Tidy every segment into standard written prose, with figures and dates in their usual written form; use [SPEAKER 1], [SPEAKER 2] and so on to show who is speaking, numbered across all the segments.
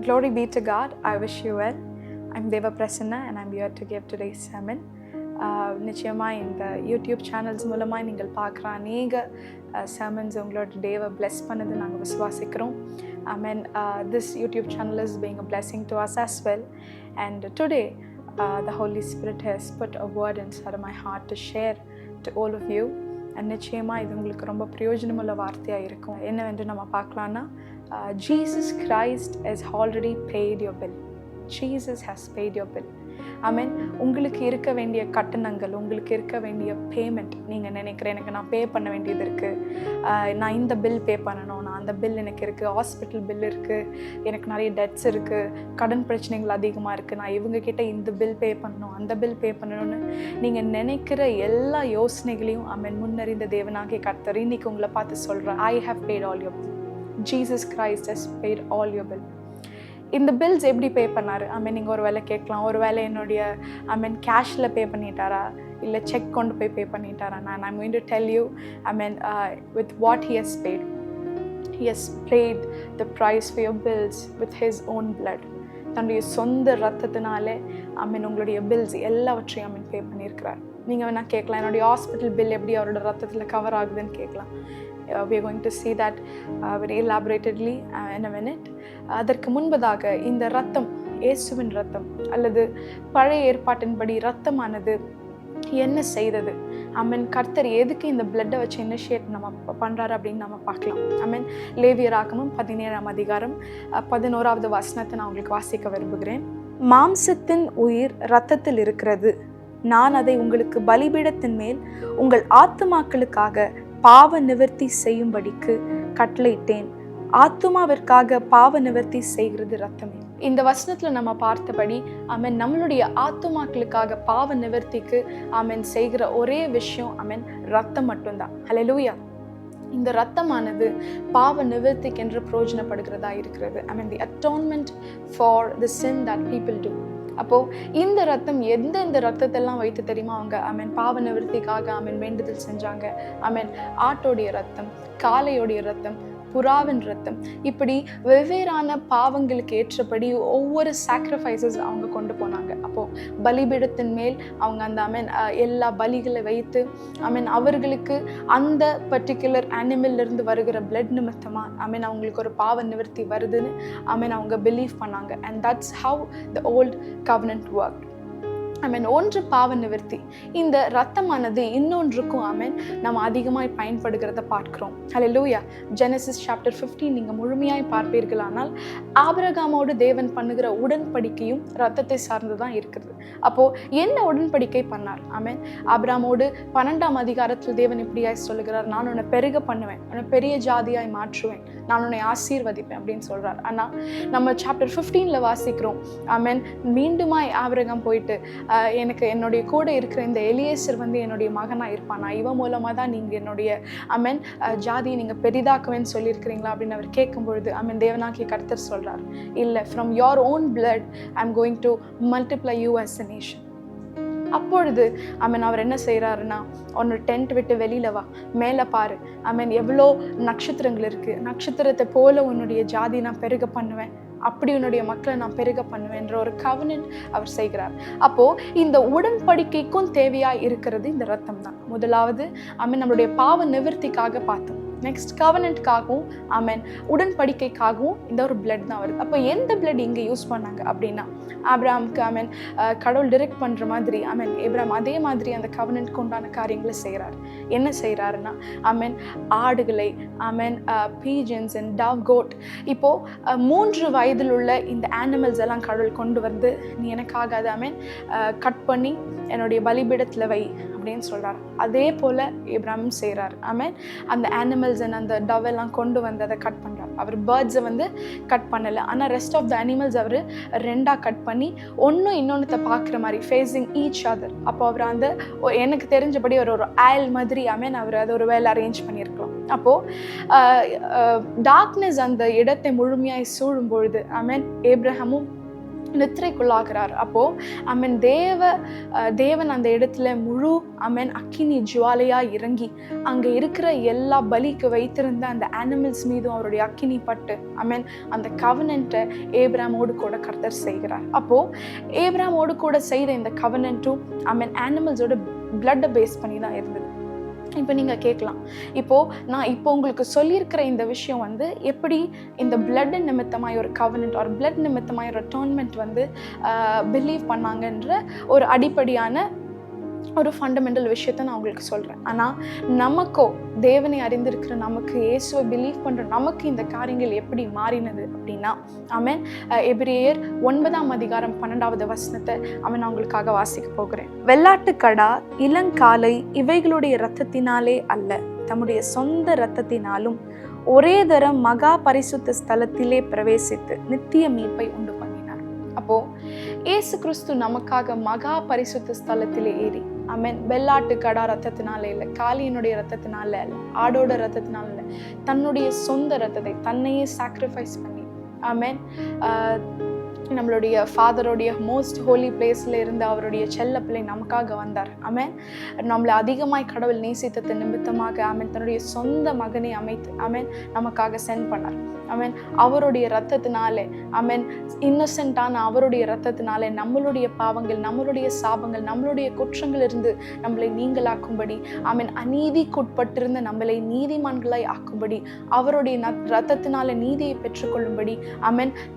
[SPEAKER 1] Glory be to God. I wish you well. I'm Deva Prasanna and I'm here to give today's sermon. நிச்சயமாக இந்த YouTube channels மூலமாக நீங்கள் பார்க்குற அநேக sermons உங்களோட டேவை bless பண்ணது நாங்கள் விசுவாசிக்கிறோம். This YouTube channel is being a blessing to us as well. And today the Holy Spirit has put a word inside of my heart to share to all of you. And நிச்சயமாக இது உங்களுக்கு ரொம்ப பிரயோஜனமுள்ள வார்த்தையாக இருக்கும். என்னவென்று நம்ம பார்க்கலான்னா, Jesus Christ has already paid your bill. Jesus has paid your bill. ஆமென். உங்களுக்கு இருக்க வேண்டிய கட்டணங்கள், உங்களுக்கு இருக்க வேண்டிய பேமெண்ட், நீங்கள் நினைக்கிறேன் எனக்கு நான் பே பண்ண வேண்டியது இருக்குது, நான் இந்த பில் பே பண்ணணும், நான் அந்த பில் எனக்கு இருக்குது, ஹாஸ்பிட்டல் பில் இருக்குது, எனக்கு நிறைய டெட்ஸ் இருக்குது, கடன் பிரச்சனைகள் அதிகமாக இருக்குது, நான் இவங்கக்கிட்ட இந்த பில் பே பண்ணணும், அந்த பில் பே பண்ணணும்னு நீங்கள் நினைக்கிற எல்லா யோசனைகளையும் ஆமென் முன்னறிந்த தேவனாகிய கர்த்தர் இன்னைக்கு உங்களை பார்த்து சொல்கிறேன், I have paid all your bill. Jesus Christ has paid all your bill. இந்த பில்ஸ் எப்படி பே பண்ணார்? நீங்கள் ஒரு வேலை கேட்கலாம், ஒரு வேலை என்னுடைய கேஷில் பே பண்ணிட்டாரா, இல்லை செக் கொண்டு போய் பே பண்ணிட்டாரா? I'm going to tell you, with what he has paid. He has paid the price for your bills with his own blood. தன்னுடைய சொந்த ரத்தத்தினாலே உங்களுடைய பில்ஸ் எல்லாவற்றையும் பே பண்ணியிருக்கிறார். நீங்கள் வேணால் கேட்கலாம், என்னுடைய ஹாஸ்பிட்டல் பில் எப்படி அவரோட ரத்தத்தில் கவர் ஆகுதுன்னு கேட்கலாம். We are going to see that very elaboratedly in a minute. அதற்கு முன்பதாக இந்த ரத்தம், இயேசுவின் ரத்தம் அல்லது பழைய ஏற்பாட்டின்படி ரத்தமானது என்ன செய்தது? கர்த்தர் எதுக்கு இந்த பிளட்டை வச்சு இனிஷியேட் நம்ம பண்ணுறாரு அப்படின்னு நம்ம பார்க்கலாம். லேவியராகமம் 17ஆம் அதிகாரம் 11வது வசனத்தை நான் உங்களுக்கு வாசிக்க விரும்புகிறேன். மாம்சத்தின் உயிர் இரத்தத்தில் இருக்கிறது, நான் அதை உங்களுக்கு பலிபீடத்தின் மேல் உங்கள் ஆத்துமாக்களுக்காக பாவ நிவர்த்தி செய்யும்படிக்கு கட்டளையிட்டேன். ஆத்துமாவிற்காக பாவ நிவர்த்தி செய்கிறது ரத்தமே. இந்த வசனத்துல நம்ம பார்த்தபடி நம்மளுடைய ஆத்துமாக்களுக்காக பாவ நிவர்த்திக்கு செய்கிற ஒரே விஷயம் ரத்தம் மட்டும்தான். ஹல்லேலூயா. இந்த ரத்தமானது பாவ நிவர்த்திக்கு என்று பிரயோஜனப்படுகிறதா இருக்கிறது. the atonement for the sin that people do. அப்போது இந்த ரத்தம் எந்த ரத்தத்தெல்லாம் வைத்து தெரியுமா அவங்க பாவ நிவர்த்திக்காக வேண்டுதல் செஞ்சாங்க? ஆட்டோடைய ரத்தம், காளையோடைய ரத்தம், புறாவின் ரத்தம், இப்படி வெவ்வேறான பாவங்களுக்கு ஏற்றபடி ஒவ்வொரு சாக்ரிஃபைசஸ் அவங்க கொண்டு போனாங்க. அப்போது பலிபீடத்தின் மேல் அவங்க அந்த எல்லா பலிகளை வைத்து அவர்களுக்கு அந்த பர்டிகுலர் அனிமல்லேருந்து வருகிற பிளட் நிமித்தமாக அவங்களுக்கு ஒரு பாவ நிவர்த்தி வருதுன்னு அவங்க பிலீவ் பண்ணாங்க. And that's how the old covenant work. ஒன்று பாவ நிவர்த்தி. இந்த ரத்தமானது இன்னொன்றுக்கும் நம்ம அதிகமாய் பயன்படுகிறத பார்க்கிறோம். ஹல்லேலூயா. ஜெனசிஸ் சாப்டர் 15 நீங்கள் முழுமையாய் பார்ப்பீர்களானால் ஆபிரகாமோடு தேவன் பண்ணுகிற உடன்படிக்கையும் ரத்தத்தை சார்ந்து தான் இருக்குது. அப்போது என்ன உடன்படிக்கை பண்ணார்? ஆபிரகாமோடு 12ஆம் அதிகாரத்தில் தேவன் இப்படியாய் சொல்லுகிறார், நான் உன்னை பெருக பண்ணுவேன், உன்னை பெரிய ஜாதியாய் மாற்றுவேன், நான் உன்னை ஆசீர்வதிப்பேன் அப்படின்னு சொல்கிறார். ஆனால் நம்ம சாப்டர் 15 வாசிக்கிறோம், மீண்டுமாய் ஆபிரகாம் போயிட்டு எனக்கு என்னுடைய கூட இருக்கிற இந்த எலியேசர் என்னுடைய மகனாக இருப்பானா, இவன் மூலமாக தான் நீங்கள் என்னுடைய ஜாதியை நீங்கள் பெரிதாக்குவேன்னு சொல்லியிருக்கிறீங்களா அப்படின்னு அவர் கேட்கும்பொழுது தேவனாகிய கர்த்தர் சொல்கிறார், இல்லை, from your own blood I am going to multiply you as a nation. அப்பொழுது அவர் என்ன செய்கிறாருன்னா, ஒன்று டென்ட் விட்டு வெளியில் வா, மேலே பாரு, எவ்வளோ நட்சத்திரங்கள் இருக்குது, நட்சத்திரத்தை போல உன்னுடைய ஜாதி நான் பெருக பண்ணுவேன், அப்படி உன்னுடைய மக்களை நான் பெருக பண்ணுவேன்ற ஒரு கவர்னன்ட் அவர் செய்கிறார். அப்போது இந்த உடன்படிக்கைக்கும் தேவையாக இருக்கிறது இந்த ரத்தம் தான். முதலாவது நம்மளுடைய பாவ நிவர்த்திக்காக பார்த்தோம். நெக்ஸ்ட் கவர்னன்ட்காகவும் உடன்படிக்கைக்காகவும் இந்த ஒரு பிளட் தான் வருது. அப்போ எந்த பிளட் இங்கே யூஸ் பண்ணாங்க அப்படின்னா, ஆபிரகாமுக்கு கடவுள் டிரெக்ட் பண்ணுற மாதிரி ஏப்ராம் அதே மாதிரி அந்த கவர்னன்ட்க்கு உண்டான காரியங்களை செய்கிறார். என்ன செய்கிறாருன்னா ஆடுகளை பீஜன்ஸ் அண்ட் டவ் கோட், இப்போது 3 வயதில் உள்ள இந்த அனிமல்ஸ் எல்லாம் கடவுள் கொண்டு வந்து நீ எனக்காக அதை கட் பண்ணி என்னுடைய பலிபீடத்தில் வை அப்படின்னு சொல்கிறார். அதே போல் ஏப்ராமும் செய்கிறார். அந்த அனிமல்ஸ் அந்த டவ் எல்லாம் கொண்டு வந்து அதை கட் பண்ணுறார். அவர் பேர்ட்ஸை கட் பண்ணலை, ஆனால் ரெஸ்ட் ஆஃப் த அனிமல்ஸ் அவர் 2ஆக கட் பண்ணி ஒன்று இன்னொன்றத்தை பார்க்குற மாதிரி ஃபேஸிங் ஈச் அதர். அப்போ அவர் எனக்கு தெரிஞ்சபடி ஒரு ஆயில் மாதிரி அவர் அதை ஒரு வேலை அரேஞ்ச் பண்ணியிருக்கலாம். அப்போது டார்க்னஸ் அந்த இடத்தை முழுமையாய் சூழும் பொழுது ஏப்ரஹாமும் நித்திரைக்குள்ளாகிறார். அப்போ தேவன் அந்த இடத்துல முழு அக்கினி ஜுவாலையா இறங்கி அங்க இருக்கிற எல்லா பலிக்கு வைத்திருந்த அந்த அனிமல்ஸ் மீதும் அவருடைய அக்கினி பட்டு அந்த கவனன்ட்டை ஏப்ராமோடு கூட கர்த்தர் செய்கிறார். அப்போ ஏப்ராமோடு கூட செய்த இந்த கவனன்ட்டும் அனிமல்ஸோட பிளட்டை பேஸ் பண்ணி தான் இருந்தது. இப்போ நீங்கள் கேட்கலாம், நான் உங்களுக்கு சொல்லியிருக்கிற இந்த விஷயம் எப்படி இந்த பிளட் நிமித்தமாய் ஒரு கவனன்ட் ஒரு பிளட் நிமித்தமாய் ஒரு அட்டோன்மெண்ட் பிலீவ் பண்ணாங்கன்ற ஒரு அடிப்படையான ஒரு ஃபண்டமெண்டல் விஷயத்தை நான் உங்களுக்கு சொல்கிறேன். ஆனால் நமக்கோ தேவனை அறிந்திருக்கிற நமக்கு, இயேசுவை பிலீவ் பண்ணுற நமக்கு இந்த காரியங்கள் எப்படி மாறினது அப்படின்னா எபிரேயர் 9ஆம் அதிகாரம் 12வது வசனத்தை நான் உங்களுக்காக வாசிக்க போகிறேன். வெள்ளாட்டுக்கடா இளங்காலை இவைகளுடைய இரத்தத்தினாலே அல்ல, தம்முடைய சொந்த இரத்தத்தினாலும் ஒரே தரம் மகா பரிசுத்த ஸ்தலத்திலே பிரவேசித்து நித்திய மீட்பை உண்டு பண்ணினார். அப்போ இயேசு கிறிஸ்து நமக்காக மகா பரிசுத்த ஸ்தலத்திலே ஏறி வெள்ளாட்டு கடா ரத்தத்தினால இல்லை, காளியினுடைய ரத்தத்தினால இல்லை, ஆடோட ரத்தத்தினால இல்லை, தன்னுடைய சொந்த ரத்தத்தை தன்னையே சாக்ரிஃபைஸ் பண்ணி நம்மளுடைய ஃபாதருடைய மோஸ்ட் ஹோலி பிளேஸ்ல இருந்து அவருடைய செல்ல பிள்ளை நமக்காக வந்தார். நம்மளை அதிகமாய் கடவுள் நேசித்தது நிமித்தமாக தன்னுடைய சொந்த மகனை அமைத்து நமக்காக சென்ட் பண்ணார். அவருடைய ரத்தத்தினாலே இன்னசென்ட்டான அவருடைய ரத்தத்தினாலே நம்மளுடைய பாவங்கள், நம்மளுடைய சாபங்கள், நம்மளுடைய குற்றங்கள் இருந்து நம்மளை நீங்களாக்கும்படி அநீதிக்குட்பட்டிருந்த நம்மளை நீதிமான்களாய் ஆக்கும்படி அவருடைய ரத்தத்தினால நீதியை பெற்றுக்கொள்ளும்படி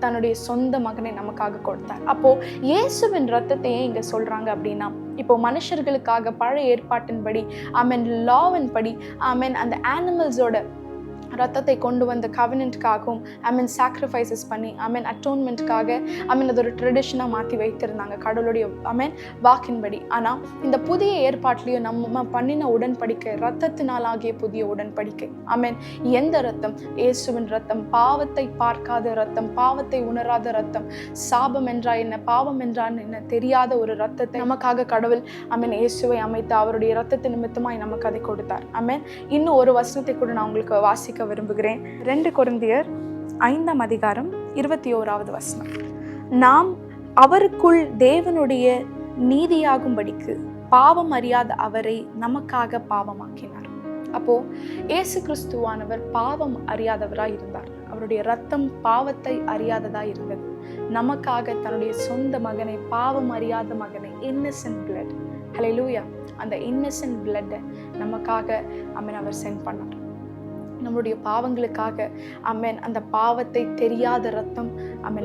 [SPEAKER 1] தன்னுடைய சொந்த மகனை நமக்காக கொடுத்தார். அப்போ இயேசுவின் ரத்தத்தையே இங்க சொல்றாங்க அப்படின்னா, இப்போ மனுஷர்களுக்காக பழைய ஏற்பாட்டின்படி லாவின் படி அந்த அனிமல்ஸோட ரத்தத்தை கொண்டு வந்த கவனன்ட்காகவும் சாக்ரிஃபைசஸ் பண்ணி அட்டோன்மெண்ட்காக அது ஒரு ட்ரெடிஷனாக மாற்றி வைத்திருந்தாங்க கடவுளுடைய வாக்கின்படி. ஆனால் இந்த புதிய ஏற்பாட்டிலையும் நம்ம பண்ணின உடன்படிக்கை ரத்தத்தினால் ஆகிய புதிய உடன்படிக்கை. எந்த ரத்தம்? இயேசுவின் ரத்தம், பாவத்தை பார்க்காத ரத்தம், பாவத்தை உணராத ரத்தம், சாபம் என்றா என்ன, பாவம் என்றான் என்ன தெரியாத ஒரு ரத்தத்தை நமக்காக கடவுள் இயேசுவை அமைத்து அவருடைய ரத்தத்தின் நிமித்தமாய் நமக்கு அதை கொடுத்தார். இன்னும் ஒரு வசனத்தை கூட நான் உங்களுக்கு வாசிக்க விரும்புகிறேன். 2 கொரிந்தியர் 5ஆம் அதிகாரம் 21வது வசனம். நாம் அவருக்குள் தேவனுடைய நீதியாகும்படிக்கு பாவம் அறியாத அவரை நமக்காக பாவமாக்கினார். அப்போ இயேசு கிறிஸ்துவானவர் பாவம் அறியாதவராய் இருந்தார். அவருடைய ரத்தம் பாவத்தை அறியாததா இருந்தது. நமக்காக தன்னுடைய சொந்த மகனை, பாவம் அறியாத மகனை, இன்னசென்ட் பிளட், ஹல்லேலூயா, அந்த இன்னசென்ட் பிளட்டை நமக்காக அவர் சென்ட் பண்ணார். நம்மளுடைய பாவங்களுக்காக அந்த பாவத்தை தெரியாத ரத்தம்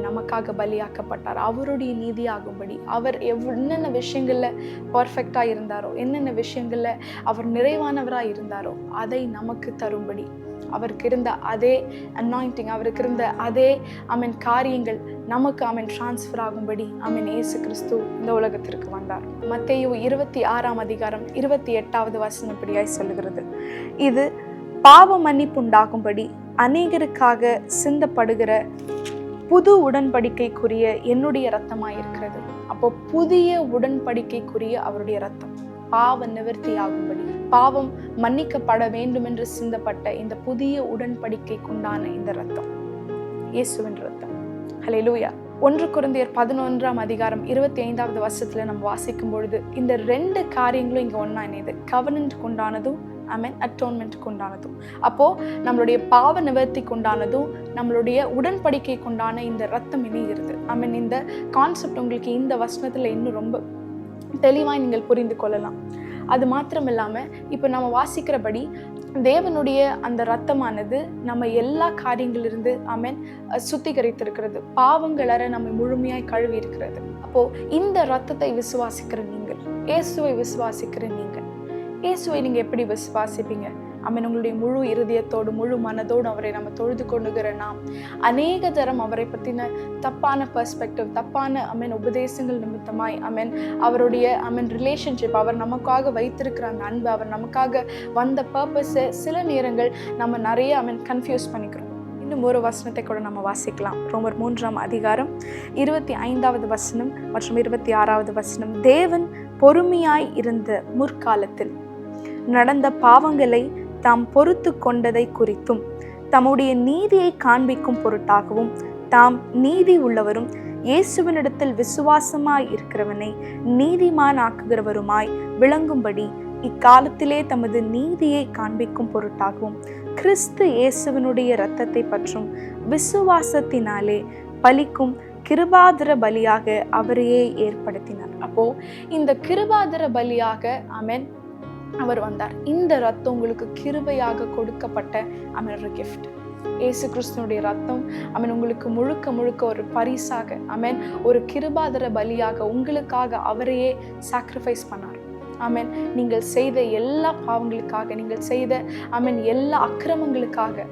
[SPEAKER 1] நமக்காக பலியாக்கப்பட்டார். அவருடைய நீதியாகும்படி அவர் என்னென்ன விஷயங்கள்ல பர்ஃபெக்டா இருந்தாரோ, என்னென்ன விஷயங்கள்ல அவர் நிறைவானவராக இருந்தாரோ அதை நமக்கு தரும்படி அவருக்கு இருந்த அதே அனாயிண்டிங், அவருக்கு இருந்த அதே காரியங்கள் நமக்கு டிரான்ஸ்ஃபர் ஆகும்படி இயேசு கிறிஸ்து இந்த உலகத்திற்கு வந்தார். மத்தேயு 26ஆம் அதிகாரம் 28வது வசனம் இப்படியாய் சொல்லுகிறது, இது பாவ மன்னிப்பு உண்டாகும்படி அநேகருக்காக சிந்தப்படுகிற புது உடன்படிக்கைக்குரிய என்னுடைய இரத்தமாயிருக்கிறது. அப்போ புதிய உடன்படிக்கைக்குரிய அவருடைய இரத்தம் பாவ நிவர்த்தி ஆகும்படி, பாவம் மன்னிக்கப்பட வேண்டும் என்று சிந்தப்பட்ட இந்த புதிய உடன்படிக்கைக்குண்டான இந்த இரத்தம் இயேசுவின் இரத்தம். ஹல்லேலூயா. 1 கொரிந்தியர் 11ஆம் அதிகாரம் 25வது வசனத்துல நம்ம வாசிக்கும் பொழுது இந்த 2 காரியங்களும் இங்க ஒன்னா இணையுது. கவனன்ட் கொண்டானதும் அட்டோன்மெண்ட்டுக்கு உண்டானதும். அப்போ நம்மளுடைய பாவ நிவர்த்திக்கு உண்டானதும் நம்மளுடைய உடன்படிக்கைக்கு உண்டான இந்த ரத்தம் இணைகிறது. இந்த கான்செப்ட் உங்களுக்கு இந்த வசனத்துல இன்னும் ரொம்ப தெளிவாய் நீங்கள் புரிந்து கொள்ளலாம். அது மாத்திரம் இல்லாம இப்போ நம்ம வாசிக்கிறபடி தேவனுடைய அந்த ரத்தமானது நம்ம எல்லா காரியங்களிலிருந்து சுத்திகரித்திருக்கிறது, பாவங்களற நம்மை முழுமையாய் கழுவி இருக்கிறது. அப்போ இந்த ரத்தத்தை விசுவாசிக்கிற நீங்கள், இயேசுவை விசுவாசிக்கிற நீங்கள், இயேசுவை நீங்க எப்படி விசுவாசிப்பீங்க? உங்களுடைய முழு இருதயத்தோடு முழு மனதோடு அவரை நம்ம தொழுது கொண்டுகிற நாம் அநேக தரம் அவரை பற்றின தப்பான பெர்ஸ்பெக்டிவ், தப்பான உபதேசங்கள் நிமித்தமாய் அவருடைய ரிலேஷன்ஷிப், அவர் நமக்காக வைத்திருக்கிற அந்த அன்பு, அவர் நமக்காக வந்த பர்பஸை சில நேரங்கள் நம்ம நிறைய கன்ஃபியூஸ் பண்ணிக்கிறோம். இன்னும் ஒரு வசனத்தை கூட நம்ம வாசிக்கலாம். ரோமர் 3ஆம் அதிகாரம் 25வது வசனம் மற்றும் 26வது வசனம். தேவன் பொறுமையாய் இருந்த முற்காலத்தில் நடந்த பாவங்களை தாம் பொறுத்து கொண்டதை குறித்தும் தம்முடைய நீதியை காண்பிக்கும் பொருட்டாகவும் தாம் நீதி உள்ளவரும் இயேசுவினிடத்தில் விசுவாசமாய் இருக்கிறவனை நீதிமான் ஆக்குகிறவருமாய் விளங்கும்படி இக்காலத்திலே தமது நீதியை காண்பிக்கும் பொருட்டாகவும் கிறிஸ்து இயேசுவினுடைய இரத்தத்தை பற்றும் விசுவாசத்தினாலே பலிக்கும் கிருபாதர பலியாக அவரையே ஏற்படுத்தினார். அப்போ இந்த கிருபாதர பலியாக ஆமென் அவர் வந்தார். இந்த ரத்தம் உங்களுக்கு கிருபையாக கொடுக்கப்பட்ட ஒரு கிஃப்ட். இயேசு கிறிஸ்துனுடைய ரத்தம் உங்களுக்கு முழுக்க முழுக்க ஒரு பரிசாக ஒரு கிருபாதர பலியாக உங்களுக்காக அவரையே சாக்ரிஃபைஸ் பண்ணார். நீங்கள் செய்த எல்லா பாவங்களுக்காக, நீங்கள் செய்த எல்லா அக்கிரமங்களுக்காக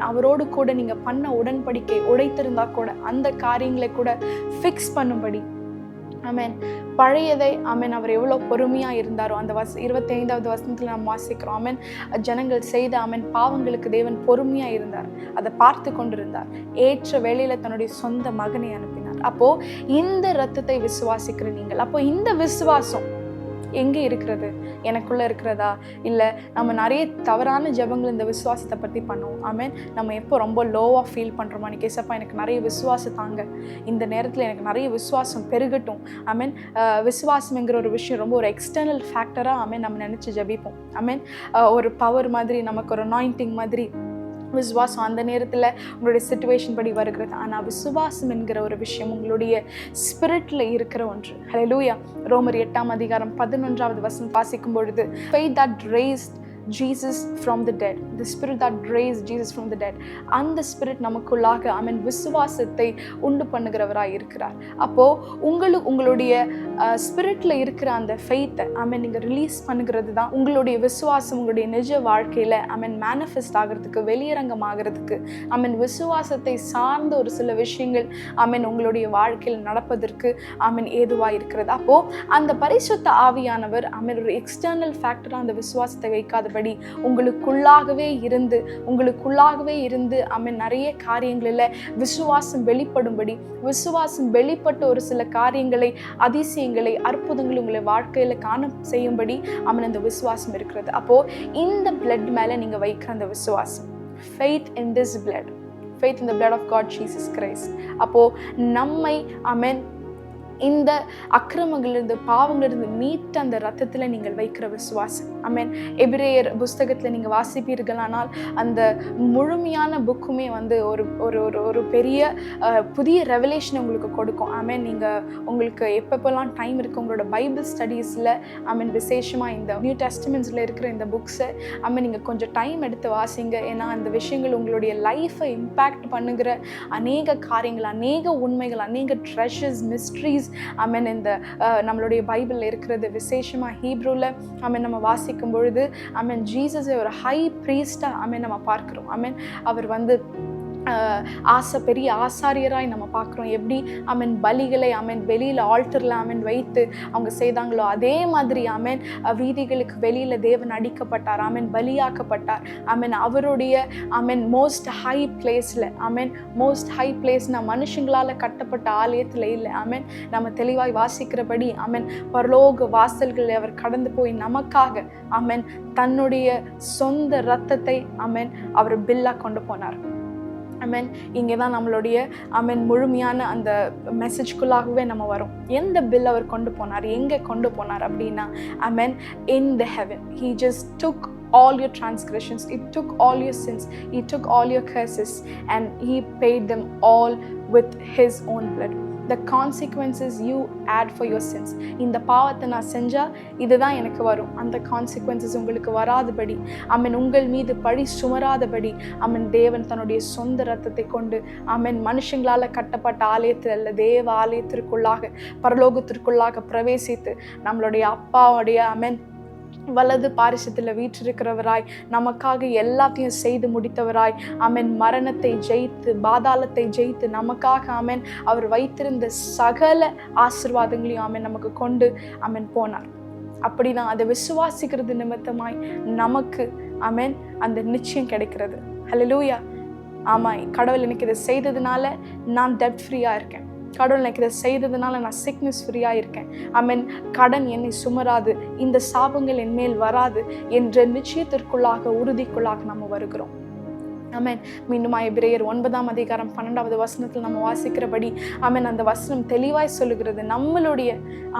[SPEAKER 1] அவரோடு கூட நீங்க பண்ண உடன்படிக்கை உடைத்திருந்தா கூட அந்த காரியங்களை கூட ஃபிக்ஸ் பண்ணும்படி பழையதை அவர் எவ்வளவு பொறுமையா இருந்தாரோ அந்த 25வது வசனத்துல நாம் வாசிக்கிறோம். ஜனங்கள் செய்த பாவங்களுக்கு தேவன் பொறுமையா இருந்தார், அதை பார்த்து கொண்டிருந்தார். ஏற்ற வேளையில தன்னுடைய சொந்த மகனை அனுப்பினார். அப்போ இந்த ரத்தத்தை விசுவாசிக்கிற நீங்கள், அப்போ இந்த விசுவாசம் எங்கே இருக்கிறது? எனக்குள்ள இருக்கிறதா? இல்லை நம்ம நிறைய தவறான ஜெபங்கள் இந்த விசுவாசத்தை பற்றி பண்ணுவோம். நம்ம எப்போ ரொம்ப லோவாக ஃபீல் பண்ணுறோமா, நீ கேசப்பா எனக்கு நிறைய விசுவாசம் தாங்க, இந்த நேரத்தில் எனக்கு நிறைய விசுவாசம் பெருகட்டும். விசுவாசம்ங்கிற ஒரு விஷயம் ரொம்ப ஒரு எக்ஸ்டர்னல் ஃபேக்டராக நம்ம நினச்சி ஜெபிப்போம். ஒரு பவர் மாதிரி, நமக்கு ஒரு அனாயிண்டிங் மாதிரி விசுவாசம் அந்த நேரத்தில் உங்களுடைய சிச்சுவேஷன் படி வருகிறது. ஆனால் விசுவாசம் என்கிற ஒரு விஷயம் உங்களுடைய ஸ்பிரிட்ல இருக்கிற ஒன்று. ஹல்லேலூயா. ரோமர் 8ஆம் அதிகாரம் 11வது வசனம் வாசிக்கும் பொழுது, faith that raised Jesus from the dead, the spirit that raised Jesus from the dead, அந்த ஸ்பிரிட் நமக்குள்ளாக விசுவாசத்தை உண்டு பண்ணுகிறவராய் இருக்கிறார். அப்போ உங்களுடைய ஸ்பிரிட்ல இருக்கிற அந்த ஃபெய்த்தை நீங்க ரிலீஸ் பண்ணுகிறது தான் உங்களுடைய விசுவாசம் உங்களுடைய நிஜ வாழ்க்கையில மேனிஃபெஸ்ட் ஆகிறதுக்கு, வெளியரங்கம் ஆகிறதுக்கு, விசுவாசத்தை சார்ந்த ஒரு சில விஷயங்கள் உங்களுடைய வாழ்க்கையில் நடப்பதற்கு ஏதுவாக இருக்கிறது. அப்போ அந்த பரிசுத்த ஆவியானவர் ஒரு எக்ஸ்டர்னல் ஃபேக்டரா அந்த விசுவாசத்தை வைக்காதபடி உங்களுக்குள்ளாகவே இருந்து நிறைய காரியங்களில் விசுவாசம் வெளிப்படும்படி, விசுவாசம் வெளிப்பட்ட ஒரு சில காரியங்களை, அதிசயங்களை, அற்புதங்களை உங்களை வாழ்க்கையில காண செய்யும்படி அந்த விசுவாசம் இருக்கிறது. அப்போ இந்த பிளட் மேல நீங்க வைக்கிற அந்த விசுவாசம், faith in this blood, faith in the blood of God Jesus Christ. அப்போ நம்மை இந்த அக்கிரமங்களிலிருந்து, பாவங்களிலிருந்து மீட்ட அந்த ரத்தத்துல நீங்கள் வைக்கிற விசுவாசம். எபிரேயர் புஸ்தகத்துல நீங்க வாசிப்பீர்களானால் அந்த முழுமையான புக்குமே ஒரு ஒரு ஒரு பெரிய புதிய ரெவலேஷன் உங்களுக்கு கொடுக்கும். நீங்க உங்களுக்கு எப்பப்பெல்லாம் டைம் இருக்கு உங்களோட பைபிள் ஸ்டடீஸ்ல விசேஷமா இந்த நியூ டெஸ்டமெண்ட்ஸ்ல இருக்கிற இந்த புக்ஸை நீங்க கொஞ்சம் டைம் எடுத்து வாசிங்க. ஏன்னா அந்த விஷயங்கள் உங்களுடைய லைஃபை இம்பேக்ட் பண்ணுகிற அநேக காரியங்கள், அநேக உண்மைகள், அநேக ட்ரெஷர்ஸ், மிஸ்ட்ரீஸ் இந்த நம்மளுடைய பைபிள்ல இருக்கிறது. விசேஷமா ஹீப்ரூல நம்ம வாசிக்கும் பொழுது ஜீசஸை ஒரு ஹை பிரீஸ்டா நம்ம பார்க்கிறோம். அவர் பெரிய ஆசாரியராய் நம்ம பார்க்குறோம். எப்படி பலிகளை வெளியில ஆல்டர்ல வைத்து அவங்க செய்தாங்களோ அதே மாதிரி வீதிகளுக்கு வெளியில தேவன் அடிக்கப்பட்டார், பலியாக்கப்பட்டார். அவருடைய மோஸ்ட் ஹை பிளேஸ்ல, மோஸ்ட் ஹை பிளேஸ்னா மனுஷங்களால கட்டப்பட்ட ஆலயத்துல இல்லை. நம்ம தெளிவாய் வாசிக்கிறபடி பரலோக வாசல்களை அவர் கடந்து போய் நமக்காக தன்னுடைய சொந்த ரத்தத்தை அவர் பில்லா கொண்டு போனார். இங்கே தான் நம்மளுடைய முழுமையான அந்த மெசேஜ்குள்ளாகவே நம்ம வரும். எந்த பில் அவர் கொண்டு போனார், எங்கே கொண்டு போனார் அப்படின்னா in the heaven. He just took all your transgressions, he took all your sins, he took all your curses and he paid them all with his own blood. The consequences you add for your sins. இந்த பாவத்தை நான் செஞ்சா இதுதான் எனக்கு வரும், அந்த consequences உங்களுக்கு வராதபடி, உங்கள் மீது பழி சுமராதபடி தேவன் தன்னுடைய சொந்த ரத்தத்தை கொண்டு மனுஷங்களால கட்டப்பட்ட ஆலயத்தில் அல்ல, தேவ ஆலயத்திற்குள்ளாக, பரலோகத்திற்குள்ளாக பிரவேசித்து நம்மளுடைய அப்பாவுடைய வலது பாரிசத்தில் வீற்றிருக்கிறவராய், நமக்காக எல்லாத்தையும் செய்து முடித்தவராய், மரணத்தை ஜெயித்து, பாதாளத்தை ஜெயித்து, நமக்காக அவர் வைத்திருந்த சகல ஆசீர்வாதங்களையும் நமக்கு கொண்டு போனார். அப்படிதான் அதை விசுவாசிக்கிறது நிமித்தமாய் நமக்கு அந்த நிச்சயம் கிடைக்கிறது. ஹல்லேலூயா. ஆமா, கடவுள் எனக்கு இதை செய்ததுனால நான் டெப்ட் ஃப்ரீயா இருக்கேன், கடவுள் எனக்கு இதை செய்ததுனால நான் சிக்னஸ் ஃப்ரீயாக இருக்கேன், கடன் என்னை சுமராது, இந்த சாபங்கள் என் மேல் வராது என்ற நிச்சயத்திற்குள்ளாக, உறுதிக்குள்ளாக நம்ம வருகிறோம். ஆமென். மீண்டும் எபிரேயர் 9ஆம் அதிகாரம் 12வது வசனத்தில் நம்ம வாசிக்கிறபடி ஆமென், அந்த வசனம் தெளிவாய் சொல்லுகிறது, நம்மளுடைய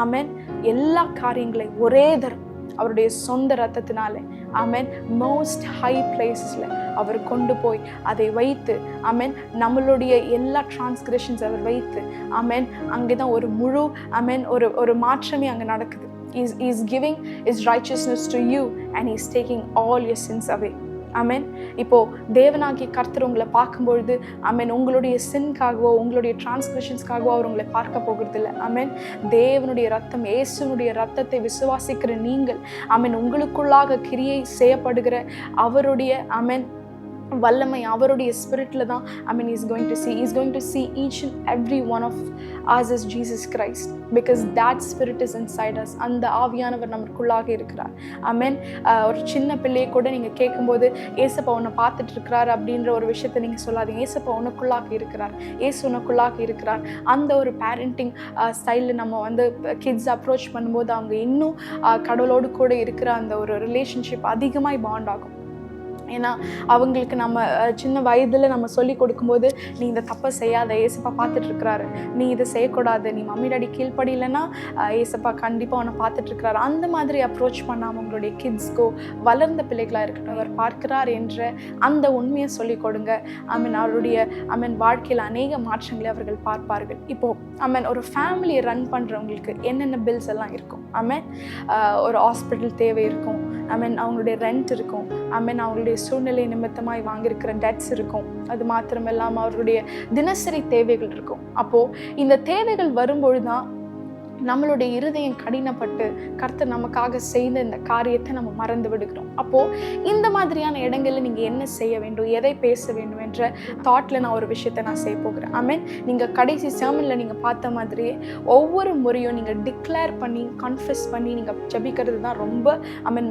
[SPEAKER 1] ஆமென் எல்லா காரியங்களையும் ஒரே தரம் அவருடைய சொந்த ரத்தத்தினாலே ஆமென் மோஸ்ட் ஹை பிளேசஸ்ல அவர் கொண்டு போய் அதை வைத்து ஆமென் நம்மளுடைய எல்லா டிரான்ஸ்கிரஷன்ஸ் அவர் வைத்து ஆமென் அங்கேதான் ஒரு முழு ஆமென் ஒரு மாற்றமே அங்கே நடக்குது. He's giving his righteousness to you and he's taking all your sins away. ஆமென். இப்போ தேவனாகிய கர்த்தர் உங்களை பார்க்கும்பொழுது ஆமென் உங்களுடைய சின்காகவோ உங்களுடைய டிரான்ஸ்கிரிப்ஷன்ஸ்க்காகவோ அவர் உங்களை பார்க்க போகிறது இல்லை. ஆமென். தேவனுடைய ரத்தம், இயேசுனுடைய ரத்தத்தை விசுவாசிக்கிற நீங்கள் ஆமென் உங்களுக்குள்ளாக கிரியை செய்யப்படுகிற அவருடைய ஆமென் வல்லமை அவருடைய ஸ்பிரிட்ல தான் is going to see each and every one of us as Jesus Christ, because that spirit is inside us. அந்த ஆவியானவர் நமக்குள்ளாக இருக்கிறார். ஆமென். ஒரு சின்ன பிள்ளையை கூட நீங்க கேட்கும்போது ஏசப்பா உன்னை பார்த்துட்டு இருக்கிறார் அப்படின்ற ஒரு விஷயத்தை நீங்க சொல்லாதீங்க. ஏசப்பா உனக்குள்ளாக இருக்கிறார், ஏசு உனக்குள்ளாக இருக்கிறார். அந்த ஒரு பேரண்டிங் ஸ்டைலில் நம்ம கிட்ஸ் அப்ரோச் பண்ணும்போது அவங்க இன்னும் கடவுளோடு கூட இருக்கிற அந்த ஒரு ரிலேஷன்ஷிப் அதிகமாக பாண்ட் ஆகும். ஏன்னா அவங்களுக்கு நம்ம சின்ன வயதில் நம்ம சொல்லி கொடுக்கும்போது நீ இந்த தப்பை செய்யாத, ஏசப்பா பார்த்துட்டு இருக்கிறாரு, நீ இதை செய்யக்கூடாது, நீ மம்மி டாடி கீழ்ப்படியிலன்னா ஏசப்பா கண்டிப்பாக உன்னை பார்த்துட்டு இருக்கிறாரு, அந்த மாதிரி அப்ரோச் பண்ணாமல் உங்களுடைய கிட்ஸ்க்கோ வளர்ந்த பிள்ளைகளாக இருக்கட்டும் அவர் பார்க்கிறார் என்ற அந்த உண்மையை சொல்லிக் கொடுங்க. அவருடைய வாழ்க்கையில் அநேக மாற்றங்களை அவர்கள் பார்ப்பார்கள். இப்போது ஒரு ஃபேமிலியை ரன் பண்ணுறவங்களுக்கு என்னென்ன பில்ஸ் எல்லாம் இருக்கும். ஒரு ஹாஸ்பிட்டல் தேவை இருக்கும், அவங்களுடைய ரெண்ட் இருக்கும், அவங்களுடைய சூழ்நிலை நிமித்தமாய் வாங்கியிருக்கிற டெட்ஸ் இருக்கும், அது மாத்திரம் இல்லாமல் அவர்களுடைய தினசரி தேவைகள் இருக்கும். அப்போது இந்த தேவைகள் வரும்பொழுதுதான் நம்மளுடைய இருதயம் கடினப்பட்டு கர்த்தர் நமக்காக செய்த இந்த காரியத்தை நம்ம மறந்து விடுகிறோம். அப்போது இந்த மாதிரியான இடங்களில் நீங்கள் என்ன செய்ய வேண்டும், எதை பேச வேண்டும் என்ற தாட்டில் நான் ஒரு விஷயத்தை நான் செய்ய போகிறேன். நீங்கள் கடைசி செர்மனில் நீங்கள் பார்த்த மாதிரியே ஒவ்வொரு முறையும் நீங்கள் டிக்ளேர் பண்ணி கன்ஃபெஸ் பண்ணி நீங்கள் ஜெபிக்கிறது தான் ரொம்ப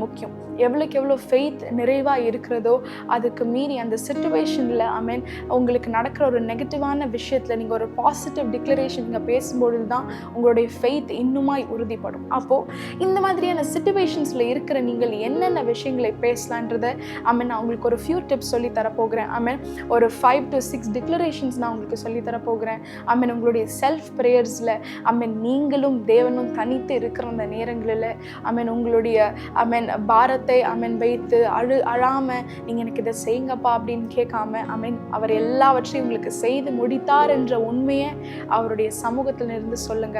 [SPEAKER 1] முக்கியம். எவ்வளோக்கு எவ்வளோ ஃபெய்த் நிறைவாக இருக்கிறதோ அதுக்கு மீறி அந்த சிச்சுவேஷனில் உங்களுக்கு நடக்கிற ஒரு நெகட்டிவான விஷயத்தில் நீங்கள் ஒரு பாசிட்டிவ் டிக்ளரேஷன் நீங்கள் பேசும்பொழுது தான் உங்களுடைய ஃபெய்த் இன்னுமாய் உறுதிப்படும். அப்போது இந்த மாதிரியான சிச்சுவேஷன்ஸில் இருக்கிற நீங்கள் என்னென்ன விஷயங்களை பேசலான்றதை நான் உங்களுக்கு ஒரு ஃபியூ டிப்ஸ் சொல்லி தரப்போகிறேன். ஒரு 5 to 6 டிக்ளரேஷன்ஸ் நான் உங்களுக்கு சொல்லி தரப்போகிறேன். உங்களுடைய செல்ஃப் ப்ரேயர்ஸில் நீங்களும் தேவனும் தனித்து இருக்கிற அந்த நேரங்களில் உங்களுடைய பாரத்தை வைத்து அழாமல் நீங்கள் எனக்கு இதை செய்யுங்கப்பா அப்படின்னு கேட்காம அவர் எல்லாவற்றையும் உங்களுக்கு செய்து முடித்தார் என்ற உண்மையை அவருடைய சமூகத்தில் இருந்து சொல்லுங்க.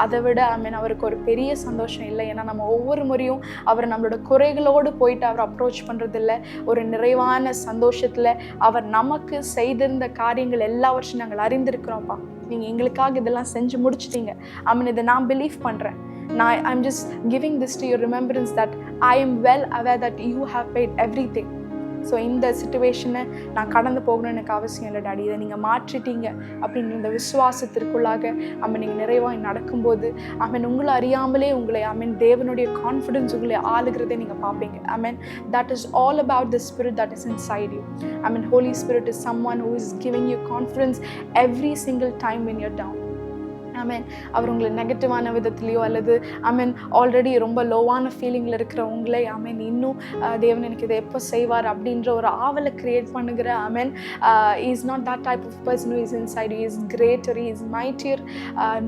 [SPEAKER 1] அதை விட அவருக்கு ஒரு பெரிய சந்தோஷம் இல்லை. ஏன்னா நம்ம ஒவ்வொரு முறையும் அவர் நம்மளோட குறைகளோடு போயிட்டு அவர் அப்ரோச் பண்ணுறது இல்லை. ஒரு நிறைவான சந்தோஷத்தில் அவர் நமக்கு செய்திருந்த காரியங்கள் எல்லாவற்றையும் நாங்கள் அறிந்திருக்கிறோம்ப்பா, நீங்கள் எங்களுக்காக இதெல்லாம் செஞ்சு முடிச்சிட்டீங்க, இதை நான் பிலீவ் பண்ணுறேன். I'm just giving this to your remembrance that I am well aware that you have paid everything. So இந்த சிச்சுவேஷனை நான் கடந்து போகணும்னு எனக்கு அவசியம் இல்லை டாடி, இதை நீங்கள் மாற்றிட்டீங்க அப்படின்ற இந்த விசுவாசத்திற்குள்ளாக நீங்கள் நிறைவாக நடக்கும்போது உங்களை அறியாமலே உங்களை தேவனுடைய கான்ஃபிடன்ஸ் உங்களை ஆளுகிறதை நீங்கள் பார்ப்பீங்க. that is all about the spirit that is inside you. Holy Spirit is someone who is giving you confidence every single time when you're down. அவர் உங்களை நெகட்டிவான விதத்துலையோ அல்லது ஆல்ரெடி ரொம்ப லோவான ஃபீலிங்கில் இருக்கிற உங்களை இன்னும் தேவன் எனக்கு இதை எப்போ செய்வார் அப்படின்ற ஒரு ஆவலை கிரியேட் பண்ணுகிற is not that type of person who is inside. He is greater, he is mightier.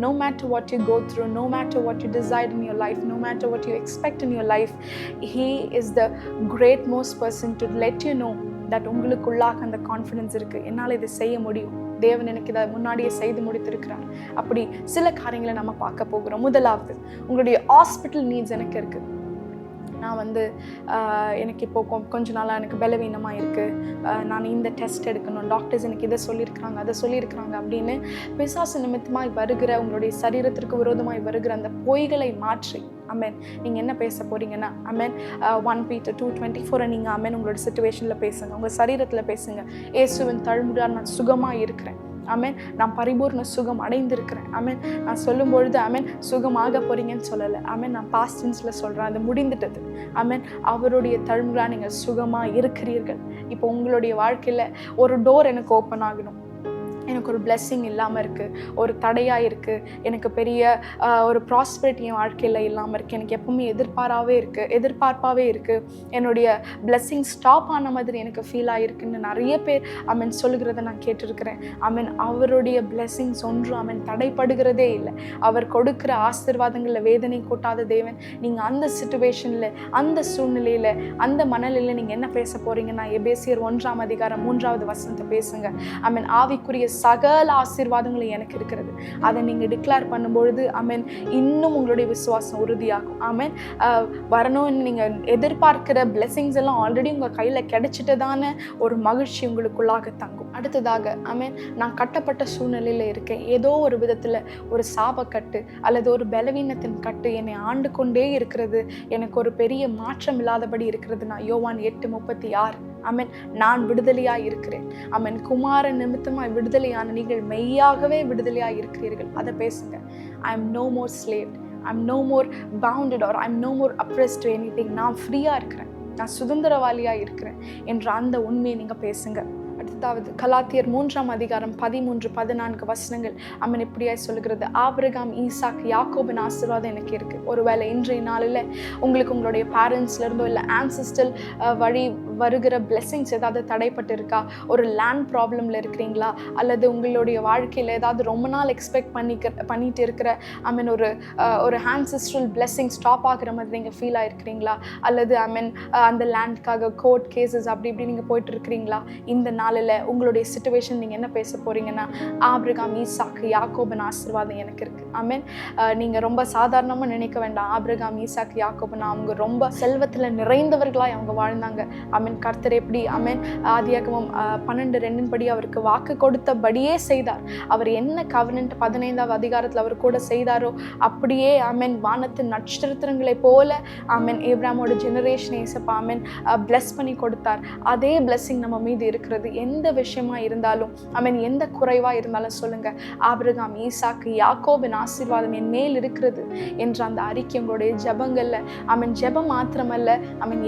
[SPEAKER 1] No matter what you go through, no matter what you decide in your life, no matter what you expect in your life, he is the greatmost person to let you know that உங்களுக்குள்ளாக அந்த confidence இருக்குது, என்னால் இதை செய்ய முடியும், தேவன் எனக்கு இதை முன்னாடியே செய்து முடித்திருக்கிறார். அப்படி சில காரியங்களை நம்ம பார்க்க போகிறோம். முதலாவது, உங்களுடைய ஹாஸ்பிட்டல் நீட்ஸ் எனக்கு இருக்குது. நான் எனக்கு இப்போது கொஞ்ச நாளாக எனக்கு பலவீனமாக இருக்குது, நான் இந்த டெஸ்ட் எடுக்கணும், டாக்டர்ஸ் எனக்கு இதை சொல்லியிருக்கிறாங்க அதை சொல்லியிருக்கிறாங்க அப்படின்னு பிசாசு நிமித்தமாய் வருகிற உங்களுடைய சரீரத்திற்கு விரோதமாய் வருகிற அந்த பொய்களை மாற்றி நீங்கள் என்ன பேச போகிறீங்கன்னா 1 Peter 2:24 நீங்கள் உங்களோட சிச்சுவேஷனில் பேசுங்க, உங்கள் சரீரத்தில் பேசுங்க. இயேசுவின் தழும்புகளால் நான் சுகமாக இருக்கிறேன், நான் பரிபூர்ண சுகம் அடைந்திருக்கிறேன். நான் சொல்லும் பொழுது சுகமாக போறீங்கன்னு சொல்லலை, நான் பாஸ்ட் டென்ஸில் சொல்கிறேன், அது முடிந்துட்டது. அவருடைய தழும்புகளால் நீங்கள் சுகமாக இருக்கிறீர்கள். இப்போ உங்களுடைய வாழ்க்கையில் ஒரு டோர் எனக்கு ஓப்பன் ஆகணும், எனக்கு ஒரு blessing இல்லாமல் இருக்குது, ஒரு தடையாக இருக்குது, எனக்கு பெரிய ஒரு ப்ராஸ்பரிட்டி என் வாழ்க்கையில் இல்லாமல் இருக்குது, எனக்கு எப்பவுமே எதிர்பார்ப்பாகவே இருக்குது, என்னுடைய blessing ஸ்டாப் ஆன மாதிரி எனக்கு ஃபீல் ஆகிருக்குன்னு நிறைய பேர் சொல்லுகிறத நான் கேட்டிருக்கிறேன். அவருடைய blessings ஒன்றும் தடைப்படுகிறதே இல்லை. அவர் கொடுக்குற ஆசீர்வாதங்களில் வேதனை கூட்டாத தேவன். நீங்கள் அந்த சிச்சுவேஷனில், அந்த சூழ்நிலையில், அந்த மனநிலையில் நீங்கள் என்ன பேச போகிறீங்கன்னா, எபேசியர் 1:3 பேசுங்க. ஆவிக்குரிய சகல ஆசீர்வாதங்களும் எனக்கு இருக்கிறது. அதை நீங்கள் டிக்ளேர் பண்ணும்பொழுது இன்னும் உங்களுடைய விசுவாசம் உறுதியாகும். வரணும்னு நீங்கள் எதிர்பார்க்கிற பிளெஸிங்ஸ் எல்லாம் ஆல்ரெடி உங்கள் கையில் கிடைச்சிட்டதான ஒரு மகிழ்ச்சி உங்களுக்குள்ளாக தங்கும். அடுத்ததாக நான் கட்டப்பட்ட சூழ்நிலையில் இருக்கேன், ஏதோ ஒரு விதத்தில் ஒரு சாபக்கட்டு அல்லது ஒரு பலவீனத்தின் கட்டு என்னை ஆண்டு கொண்டே இருக்கிறது, எனக்கு ஒரு பெரிய மாற்றம் இல்லாதபடி இருக்கிறது. நான் யோவான் 8:36 நான் விடுதலையாய் இருக்கிறேன். குமாரன் நிமித்தமாய் விடுதலையான நீங்கள் மெய்யாகவே விடுதலையாய் இருக்கிறீர்கள். அதை பேசுங்க. I am no more slaved, I am no more bounded, or I am no more oppressed to anything. நான் ஃப்ரீயா இருக்கிறேன், நான் சுதந்திரவாளியா இருக்கிறேன் என்ற அந்த உண்மையை நீங்க பேசுங்க. அடுத்ததாவது கலாத்தியர் 3:13-14 இப்படியாய் சொல்லுகிறது, ஆபிரகாம், ஈசாக், யாக்கோபின் ஆசீர்வாதம் எனக்கு இருக்கு. ஒருவேளை இன்றைய நாளில் உங்களுக்கு உங்களுடைய பேரண்ட்ஸ்ல இருந்தோ இல்லை ஆன்சிஸ்டல் வழி வருகிற பிளெஸிங்ஸ் ஏதாவது தடைப்பட்டு இருக்கா, ஒரு லேண்ட் ப்ராப்ளம்ல இருக்கிறீங்களா, அல்லது உங்களுடைய வாழ்க்கையில் ஏதாவது ரொம்ப நாள் எக்ஸ்பெக்ட் பண்ணிட்டு இருக்கிற ஒரு ஆன்சிஸ்ட்ரல் பிளெஸிங் ஸ்டாப் ஆகிற மாதிரி நீங்கள் ஃபீல் ஆகிருக்கிறீங்களா, அல்லது அந்த லேண்ட்காக கோர்ட் கேசஸ் அப்படி இப்படி நீங்கள் போயிட்டு இருக்கிறீங்களா, இந்த நாளில் உங்களுடைய சிச்சுவேஷன் நீங்கள் என்ன பேச போறீங்கன்னா, ஆபிரகாம், ஈசாக்கு, யாக்கோபின் ஆசீர்வாதம் எனக்கு இருக்கு. நீங்கள் ரொம்ப சாதாரணமாக நினைக்க வேண்டாம். ஆபிரகாம், ஈசாக்கு, யாக்கோபின் அவங்க ரொம்ப செல்வத்தில் நிறைந்தவர்களாய் அவங்க வாழ்ந்தாங்க. கர்த்தர் எப்படி ஆதியாகமம் 12:2 படி அவருக்கு வாக்கு கொடுத்தபடியே செய்தார். அவர் என்ன கவர்னன்ட் 15வது அதிகாரத்தில் அவர் கூட செய்தாரோ அப்படியே வானத்து நட்சத்திரங்களை போல ஏப்ராமோட ஜெனரேஷனை பிளஸ் பண்ணி கொடுத்தார். அதே பிளெஸிங் நம்ம மீது இருக்கிறது. எந்த விஷயமா இருந்தாலும் எந்த குறைவா இருந்தாலும் சொல்லுங்க, ஆபிரகாம், ஈசாக்கு, யாக்கோபின் ஆசீர்வாதம் என் மேல் இருக்கிறது என்ற அந்த அறிக்கை உங்களுடைய ஜெபங்கள்ல ஜெபம் மாத்திரமல்ல,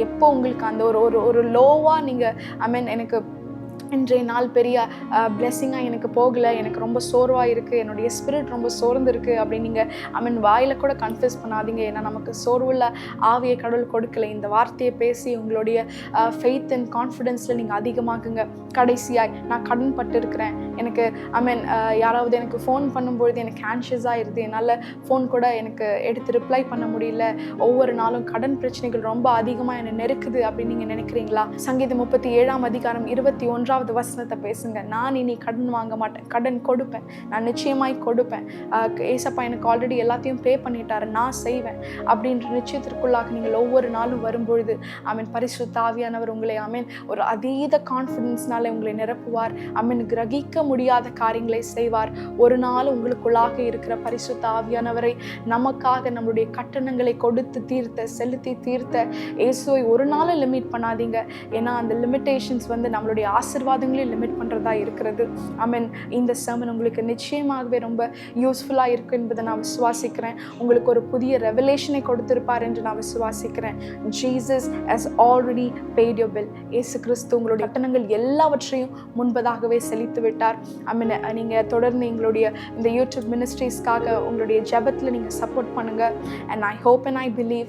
[SPEAKER 1] எப்போ உங்களுக்கு அந்த ஒரு லோவா நீங்க எனக்கு இன்றைய நாள் பெரிய பிளெஸிங்காக எனக்கு போகலை, எனக்கு ரொம்ப சோர்வாக இருக்குது, என்னுடைய ஸ்பிரிட் ரொம்ப சோர்ந்து இருக்குது அப்படின்னு நீங்கள் வாயில் கூட கன்ஃபியூஸ் பண்ணாதீங்க. ஏன்னா நமக்கு சோர்வுள்ள ஆவியை கடவுள் கொடுக்கல. இந்த வார்த்தையை பேசி உங்களுடைய ஃபெய்த் அண்ட் கான்ஃபிடென்ஸில் நீங்கள் அதிகமாக்குங்க. கடைசியாய் நான் கடன் பட்டிருக்கிறேன், எனக்கு யாராவது எனக்கு ஃபோன் பண்ணும்பொழுது எனக்கு ஆன்ஷியஸாக இருக்குது, என்னால் ஃபோன் கூட எனக்கு எடுத்து ரிப்ளை பண்ண முடியல, ஒவ்வொரு நாளும் கடன் பிரச்சனைகள் ரொம்ப அதிகமாக என்னை நெருக்குது அப்படின்னு நீங்கள் நினைக்கிறீங்களா? சங்கீதம் 37:21 பேசுங்க. நான் இனி கடன் வாங்க மாட்டேன், கடன் கொடுப்பேன், நான் நிச்சயமாய் கொடுப்பேன். ஏசப்பா எனக்கு ஆல்ரெடி எல்லாத்தையும் பே பண்ணிட்டாரு, நான் செய்வேன் அப்படின்ற நிச்சயத்திற்குள்ளாக நீங்கள் ஒவ்வொரு நாளும் வரும்பொழுது பரிசுத்த ஆவியானவர் உங்களை ஒரு அதீத கான்ஃபிடன்ஸ்னால உங்களை நிரப்புவார். கிரகிக்க முடியாத காரியங்களை செய்வார். ஒரு நாள் உங்களுக்குள்ளாக இருக்கிற பரிசுத்த ஆவியானவரை நமக்காக நம்மளுடைய கட்டணங்களை கொடுத்து செலுத்தி தீர்த்த இயேசுவை ஒரு நாளும் லிமிட் பண்ணாதீங்க. ஏன்னா அந்த லிமிட்டேஷன்ஸ் நம்மளுடைய ஆசீர்வாதங்களையும் லிமிட் பண்ணுறதா இருக்கிறது. இந்த சர்மன் உங்களுக்கு நிச்சயமாகவே ரொம்ப யூஸ்ஃபுல்லாக இருக்கும் என்பதை நான் விசுவாசிக்கிறேன். உங்களுக்கு ஒரு புதிய ரெவலேஷனை கொடுத்திருப்பார் என்று நான் விசுவாசிக்கிறேன். Jesus has already paid your bill. இயேசு கிறிஸ்து உங்களுடைய கட்டணங்கள் எல்லாவற்றையும் முன்பதாகவே செலுத்தி விட்டார். நீங்கள் தொடர்ந்து எங்களுடைய இந்த யூடியூப் மினிஸ்ட்ரீஸ்க்காக உங்களுடைய ஜெபத்தில் நீங்கள் சப்போர்ட் பண்ணுங்க. And I hope and I believe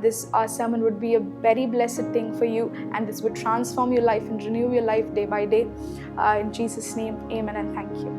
[SPEAKER 1] this sermon would be a very blessed thing for you, and this would transform your life and renew your life day by day. In Jesus' name, amen and thank you.